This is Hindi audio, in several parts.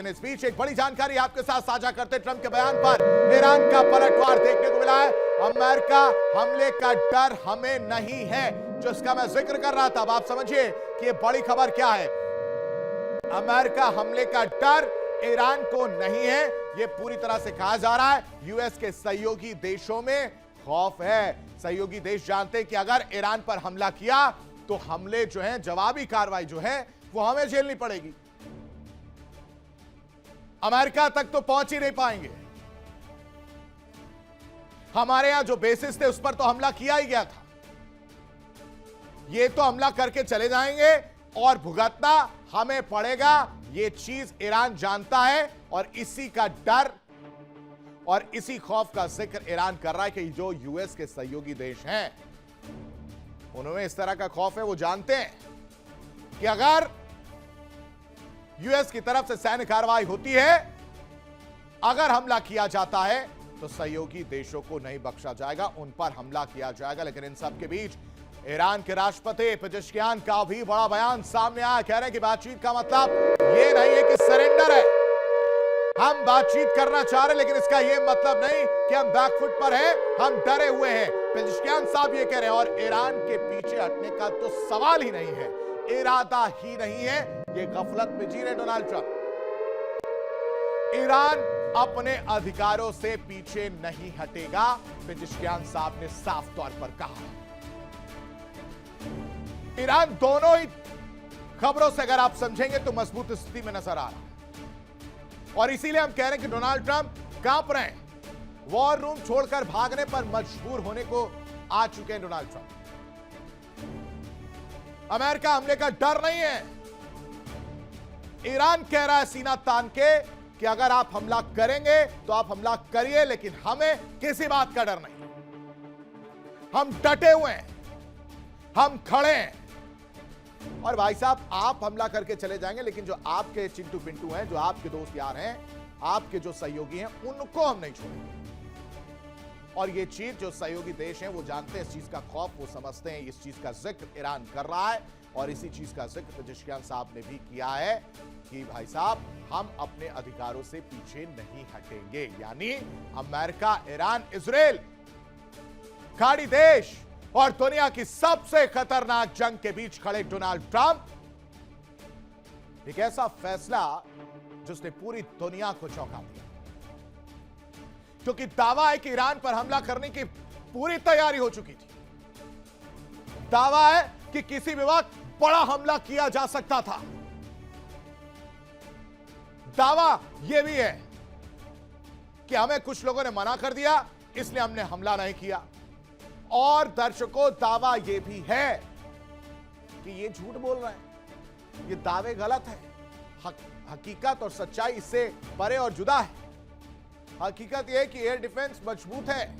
लेकिन इस बीच एक बड़ी जानकारी आपके साथ साझा करते ट्रंप के बयान पर ईरान का पलटवार देखने को मिला है। अमेरिका हमले का डर हमें नहीं है, जिसका मैं जिक्र कर रहा था। अब आप समझिए कि ये बड़ी खबर क्या है। अमेरिका हमले का डर ईरान को नहीं है, यह पूरी तरह से कहा जा रहा है यूएस के सहयोगी देशों में खौफ है। सहयोगी देश जानते हैं कि अगर ईरान पर हमला किया तो हमले जो है, जवाबी कार्रवाई जो है वो हमें झेलनी पड़ेगी। अमेरिका तक तो पहुंच ही नहीं पाएंगे। हमारे यहां जो बेसिस थे उस पर तो हमला किया ही गया था। ये तो हमला करके चले जाएंगे और भुगतना हमें पड़ेगा। ये चीज ईरान जानता है और इसी का डर और इसी खौफ का जिक्र ईरान कर रहा है कि जो यूएस के सहयोगी देश हैं उन्होंने इस तरह का खौफ है। वो जानते हैं कि अगर यूएस की तरफ से सैन्य कार्रवाई होती है, अगर हमला किया जाता है तो सहयोगी देशों को नहीं बख्शा जाएगा, उन पर हमला किया जाएगा। लेकिन इन सब के बीच ईरान के राष्ट्रपति पेजेश्कियान का भी बड़ा बयान सामने आया। कह रहे हैं कि बातचीत का मतलब यह नहीं है कि सरेंडर है, हम बातचीत करना चाह रहे हैं, लेकिन इसका यह मतलब नहीं कि हम बैकफुट पर हैं, हम डरे हुए हैं। पेजेश्कियान साहब ये कह रहे हैं। और ईरान के पीछे हटने का तो सवाल ही नहीं है, इरादा ही नहीं है। ये गफलत में जी रहे डोनाल्ड ट्रंप। ईरान अपने अधिकारों से पीछे नहीं हटेगा, पेजेश्कियान साहब ने साफ तौर पर कहा। ईरान दोनों ही खबरों से अगर आप समझेंगे तो मजबूत स्थिति में नजर आ रहा है। और इसीलिए हम कह रहे हैं कि डोनाल्ड ट्रंप कांप रहे हैं, वॉर रूम छोड़कर भागने पर मजबूर होने को आ चुके हैं डोनाल्ड ट्रंप। अमेरिका हमले का डर नहीं है। ईरान कह रहा है सीना तान के कि अगर आप हमला करेंगे तो आप हमला करिए, लेकिन हमें किसी बात का डर नहीं। हम डटे हुए हैं, हम खड़े हैं। और भाई साहब, आप हमला करके चले जाएंगे, लेकिन जो आपके चिंटू पिंटू हैं, जो आपके दोस्त यार हैं, आपके जो सहयोगी हैं, उनको हम नहीं छोड़ेंगे। और ये चीज जो सहयोगी देश हैं वो जानते हैं, इस चीज का खौफ वो समझते हैं। इस चीज का जिक्र ईरान कर रहा है और इसी चीज का जिक्र पेजेश्कियान साहब ने भी किया है कि भाई साहब, हम अपने अधिकारों से पीछे नहीं हटेंगे। यानी अमेरिका, ईरान, इजराइल, खाड़ी देश और दुनिया की सबसे खतरनाक जंग के बीच खड़े डोनाल्ड ट्रंप, एक ऐसा फैसला जिसने पूरी दुनिया को चौंका दिया। क्योंकि दावा है कि ईरान पर हमला करने की पूरी तैयारी हो चुकी थी। दावा है कि किसी भी वक्त बड़ा हमला किया जा सकता था। दावा यह भी है कि हमें कुछ लोगों ने मना कर दिया, इसलिए हमने हमला नहीं किया। और दर्शकों, दावा यह भी है कि ये झूठ बोल रहे हैं, ये दावे गलत है। हकीकत और सच्चाई इससे परे और जुदा है। हकीकत यह है कि एयर डिफेंस मजबूत है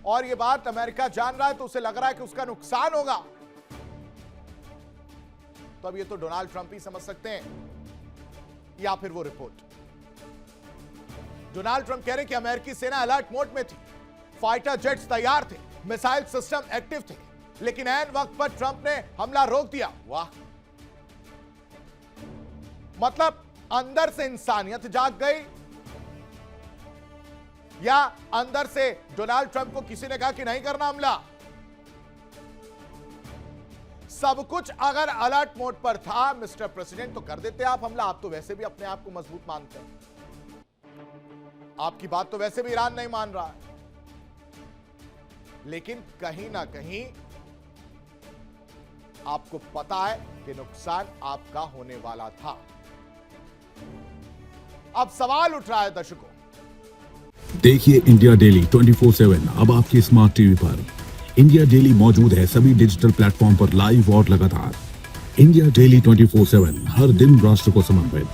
और यह बात अमेरिका जान रहा है, तो उसे लग रहा है कि उसका नुकसान होगा। तो अब ये तो डोनाल्ड ट्रंप ही समझ सकते हैं या फिर वो रिपोर्ट। डोनाल्ड ट्रंप कह रहे हैं कि अमेरिकी सेना अलर्ट मोड में थी, फाइटर जेट्स तैयार थे, मिसाइल सिस्टम एक्टिव थे, लेकिन ऐन वक्त पर ट्रंप ने हमला रोक दिया। वाह, मतलब अंदर से इंसानियत जाग गई, या अंदर से डोनाल्ड ट्रंप को किसी ने कहा कि नहीं करना हमला। सब कुछ अगर अलर्ट मोड पर था मिस्टर प्रेसिडेंट, तो कर देते आप हमला। आप तो वैसे भी अपने आप को मजबूत मानते हैं, आपकी बात तो वैसे भी ईरान नहीं मान रहा है। लेकिन कहीं ना कहीं आपको पता है कि नुकसान आपका होने वाला था। अब सवाल उठ रहा है दर्शकों। देखिए इंडिया डेली 24/7 अब आपके स्मार्ट टीवी पर। इंडिया डेली मौजूद है सभी डिजिटल प्लेटफॉर्म पर लाइव और लगातार। इंडिया डेली 24/7 हर दिन राष्ट्र को समर्पित।